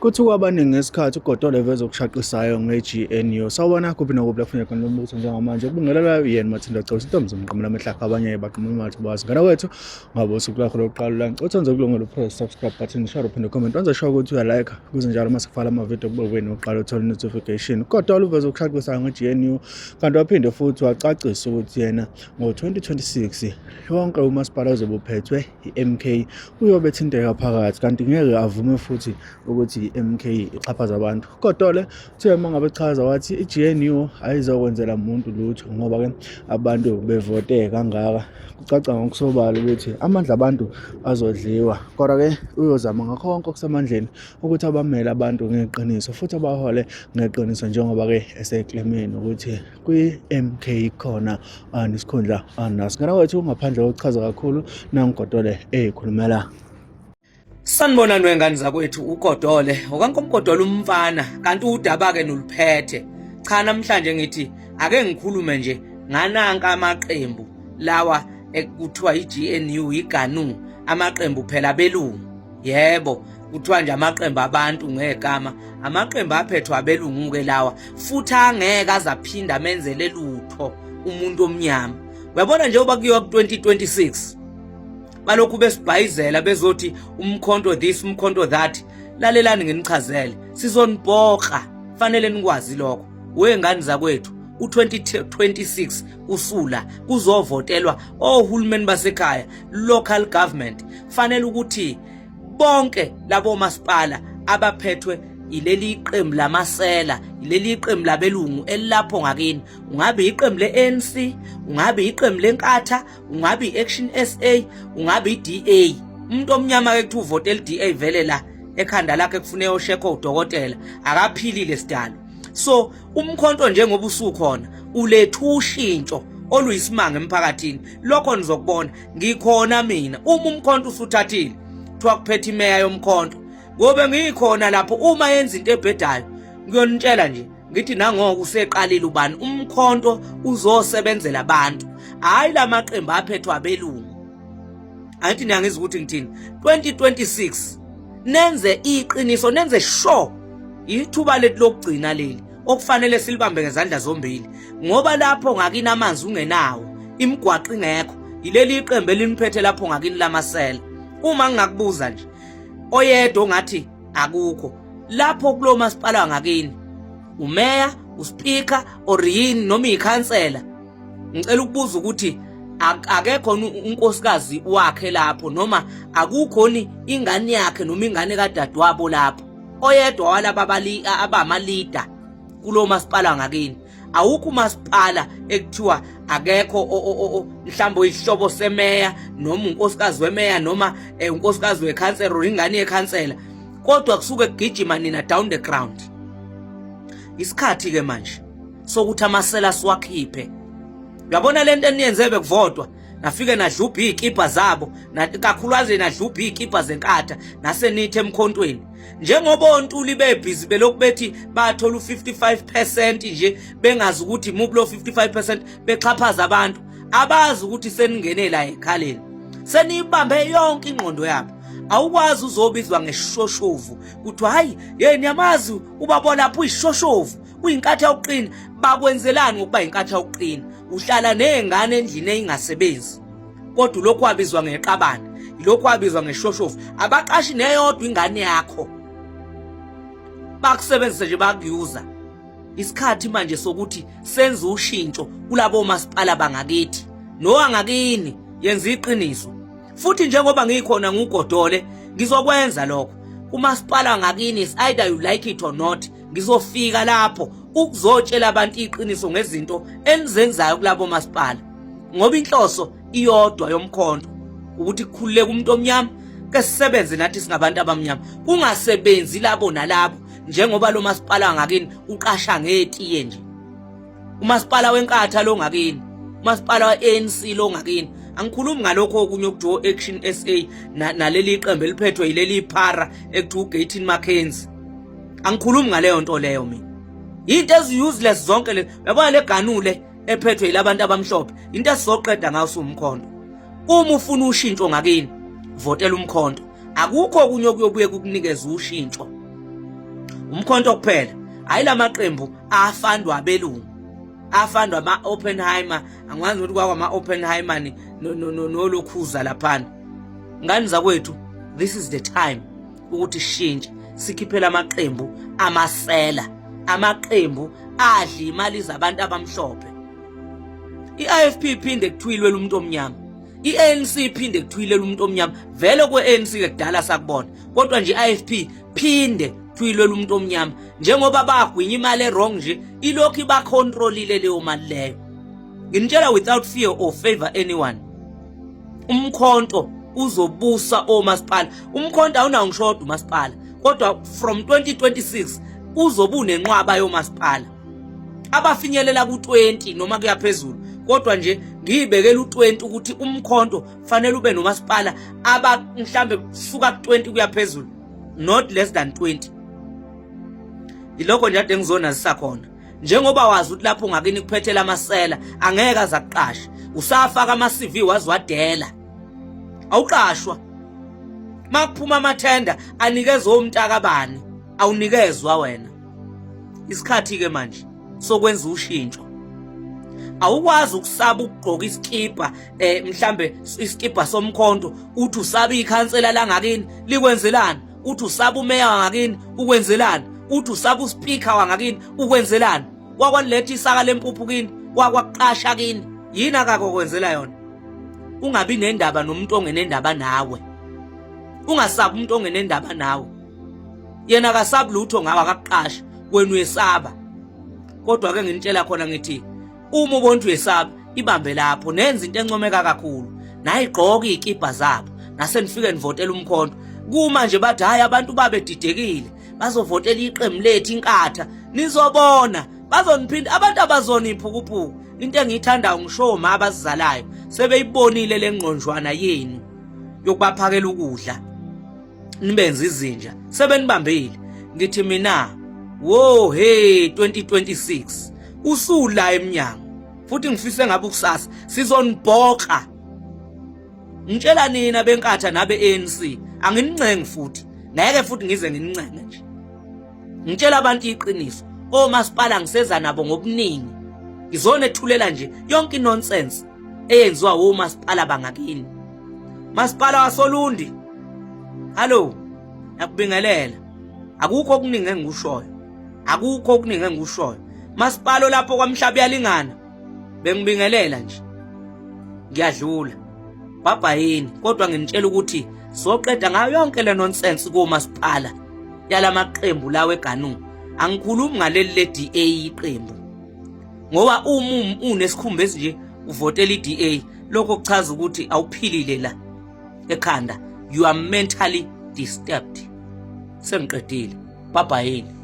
Kuthiwa abaningi ngesikhathi uGotole evezokushaqisayo nge-GNU sawubona kuphi nokuphi la kufuneka khona umbuso njengamanje kubingelela yena Mathinda Gcotsi intombi mqhamulo amehlakha abanye baqhamulo mathi bazi ngana wethu ngabe usuku lakho lokuqala la ngicotha nje kulungela press subscribe button share uphinde comment wenza sure ukuthi uyalike kuze njalo mase kufala ama video kube wena uqala uthola notification. UGotole uvezokushaqisayo nge-GNU kanti waphinde futhi wacacisa ukuthi yena ngo-2026 wonke umasipala ozobe uphethwe i-MK uyobe ethinteka phakathi kanti ngeke avume futhi ukuthi i-MK ixhaphaza abantu. UGotole uthe mangabe echaza wathi i-GNU ayizokwenzela umuntu lutho ngoba ke abantu bevote kangaka kucaca ngokusobala ukuthi amandla abantu azodliwa kodwa ke uyozama ngakho konke okusemandleni ukuthi abamele abantu ngeqiniso futhi abahole ngeqiniso njengoba ke eseclaimeni ukuthi kwi-MK khona nesikhundla anaso. Ngana wethu ngaphandle kokuchaza kakhulu nanguGotole eyikhulumela. Sanibona nwengane zakwethu uGotole okankomGotole umfana kanti udaba ke noluphethe. Cha namhlanje ngithi ake ngikhulume nje ngananka amaqembu lawa ekuthiwa iGNU iganu amaqembu phela belungu. Yebo kuthiwa nje amaqembu abantu ngegama amaqembu aphethwe abelungu ke lawa futhi angeke azaphinda menzele lutho umuntu omnyama. Uyabona nje oba kuyiwa ku-2026 balokhu besibhayizela bezothi umkhonto this umkhonto that. Lalelani ngenichazele sizonibhoqa fanele nikwazi lokho wengane zakwethu u-2026 usula kuzovotelwa ohulumeni basekhaya local government. Fanele ukuthi bonke labo masipala abaphethwe ileli qembu lamasela ileli qembu labelungu elapho ngakini ungabe iqembu le-ANC ungabe iqembu lenkatha ungabe i-Action SA ungabe i-DA umuntu omnyama ke kuthi uvotela i-DA vele la ekhanda lakhe kufuneka ushekho udokotela akaphilile sidalo. So umkhonto njengoba usukhona ulethu ushintsho oluyisimanga emphakathini. Lokho nizokubona ngikhona mina uma umkhonto usuthathile kuthiwa kuphethe imeya yomkhonto ngobe ngikhona lapho uma yenza into ebhedayo ngiyonitshela nje ngithi nangoku useqalile ubani umkhonto uzosebenzela abantu hayi lamaqembu aphethwe abelungu. Angithi niyangizwa ukuthi ngithini 2026 nenze iqiniso nenze sure ithuba lethu lokugcina leli okufanele silibambe ngezandla zombili ngoba lapho ngakini amanzi ungenawo imigwaqo ingekho ileli iqembu eliniphethe lapho ngakini lamasela. Uma ngingakubuza nje oyedwa ongathi akukho lapho kulo masipala ngakini umeya uspeaker or yini noma ikhansela ngicela ukubuza ukuthi akekho unkosikazi wakhe lapho noma akukho ni ingane yakhe noma ingane kadadewabo lapho oyedwa walaba abama leader kulo masipala ngakini. Awukho umasipala ekuthiwa akekho mhlawumbe isihlobo semeya noma unkosikazi wemeya noma unkosikazi wekhansela or ingane yekhansela kodwa kusuke kugijima nina down the ground. Isikhathi ke manje sokuthi amasela siwakhiphe. Uyabona lento eniyenze bekuvotwa nafike nadlubha izikipa zabo kakhulukazi nadlubha izikipa zenkatha nasenithi emkhontweni njengoba ontuli bebhizi belokhu bethi bathola u55% nje bengazi ukuthi mubulo 55% bexhaphaza abantu abazi ukuthi seningenela ekhaleni senibambe yonke ingqondo yabo. Awukwazi uzobizwa ngeshoshovu kuthi hayi yeni yamazi ubabona lapho uyishoshovu uyinkatha yokuqina bakwenzelani ngokuba inkatha yokuqina uhlala nezingane endlini eingasebenzi kodwa lokho wabizwa ngeqabane lokho wabizwa ngeshoshovu abaqashi neyodwa ingane yakho bakusebenzise nje bakuyuza. Isikhathi manje sokuthi senze ushintsho kulabo masipala bangakithi nowangakini yenza iqiniso futhi njengoba ngikhona nguGotole ngizokwenza lokho kumasipala ngakini is either you like it or not. Ngizofika lapho ukuzotshela abantu iqiniso ngezinto enizenzayo kulabo masipala ngoba inhloso iyodwa yomkhonto ukuthi kukhululeke umuntu omnyama ke sisebenze nathi singabantu abamnyama kungasebenzi labo nalabo njengoba lo masipala ngakini uqasha ngetiye nje. Umasipala wenkatha lo ngakini umasipala weANC lo ngakini angikhulumi ngalokho okunye okujo Action SA naleli iqembu eliphethwe yileli iphara ekuthiwa uGatin Mackenzie. Angikhulumi ngaleyo nto leyo mina. Into ezi-useless zonke le yabona le ganule ephethwe yilabantu abamhlophe into esizoqeda ngayo umkhonto. Uma ufuna ushintsho ngakini votela umkhonto akukho okunye okuyobuye kukunikeza ushintsho. umkhonto kuphela, hayi lamaqembu afandwa abelungu, afandwa ama-Oppenheimer, angikwazi ukuthi kwakwa-Oppenheimer nolokhuza laphana. Ngani zakwethu, this is the time ukuthi shintshe, sikhiphela amaqembu amasela, amaqembu adla imali zabantu abamhlophe. I-IFP iphinde kuthwilwe umuntu omnyama, i-ANC iphinde kuthwilwe umuntu omnyama. Vele kwe-ANC kudala sakubona, kodwa nje i-IFP phinde kuthwilwe umuntu omnyama. Njengoba bagwinya imali e-wrong nje, ilokhu ibacontrolile leyo mali leyo. Nginitshela without fear or favor anyone, umkhonto uzobusa omasipala. Umkhonto awunawo ngishoda umasipala, kodwa from 2026 uzobe unenqwaba yomasipala abafinyelela ku-20 noma kuya phezulu. Kodwa nje ngiyibekela u-20 ukuthi umkhonto fanele ube nomasipala mhlambe kusuka ku-20 kuya phezulu, not less than 20. Yilokho nje ade engizonazisa khona. Njengoba wazi ukuthi lapho ngakini kuphethela amasela angeke azakuqasha, usafaka ama-CV waziwadela, awuqashwa. Makuphuma amathenda anikezwe umntakabani, awunikezwa wena. Isikhathi-ke manje sokwenza ushintsho. Awukwazi ukusaba ukugqoka iskipa, mhlambe iskipa somkhonto, uthi usaba ikhansela langakini likwenzelana, uthi usaba umeya wangakini ukwenzelana, uthi usaba uspeaker wangakini ukwenzelana, kwakwaniletha isaka lempuphu kini, kwakuqasha kini. Yini akakho kwenzela yona? Ungabi nendaba nomuntu ongenendaba nawe, ungasabi umuntu ongenendaba nawe. Yena akasabi lutho ngawe, akakuqasha, wena uyesaba. Kodwa ke nginitshela khona ngithi uma ubona ukuthi uyesaba, ibambe lapho, nenza into encomeka kakhulu, nayigqoka izikipa zabo, nasenifike nivotela umkhonto. Kuma nje bathi hayi abantu babedidekile bazovotela iqembu lethu inkatha, nizobona bazoniphinda abantu abazonipha ukuphuku. Into engiyithandayo ngisho ma abazizalayo sebeyibonile lengqonjwana yenu yokubaphakela ukudla, nibenza izinja, sebenibambile. Ngithi mina, wo hey 2026 usula eminyango, futhi ngifise ngabe kusasa sizonibhoxa. Ngitshela nina benkatha nabe ANC, anginincengi futhi, ngeke futhi ngize nginincenge nje. Ngitshela abantu iqiniso, omasipala ngiseza nabo ngobuningi, ngizonethulela nje yonke nonsense eyenziwa omasipala bangakini. Masipala waSolundi, hallo, yakubingelela. Akukho okuningi engikushoyo, akukho okuningi engikushoyo. Masipala lapho kwaMhlabi yalingana, bengibingelela nje, ngiyadlula. Babhayini, kodwa nginitshela ukuthi soqeda ngayo yonke le nonsense komasipala yalamaqembu lawe eGanu. Angikhulumi ngaleli le-DA iqembu, ngoba uma unesikhumba esinje uvotela i-DA, lokho kuchaza ukuthi awuphilile la ekhanda, you are mentally disturbed. Sengiqedile. Babhayini.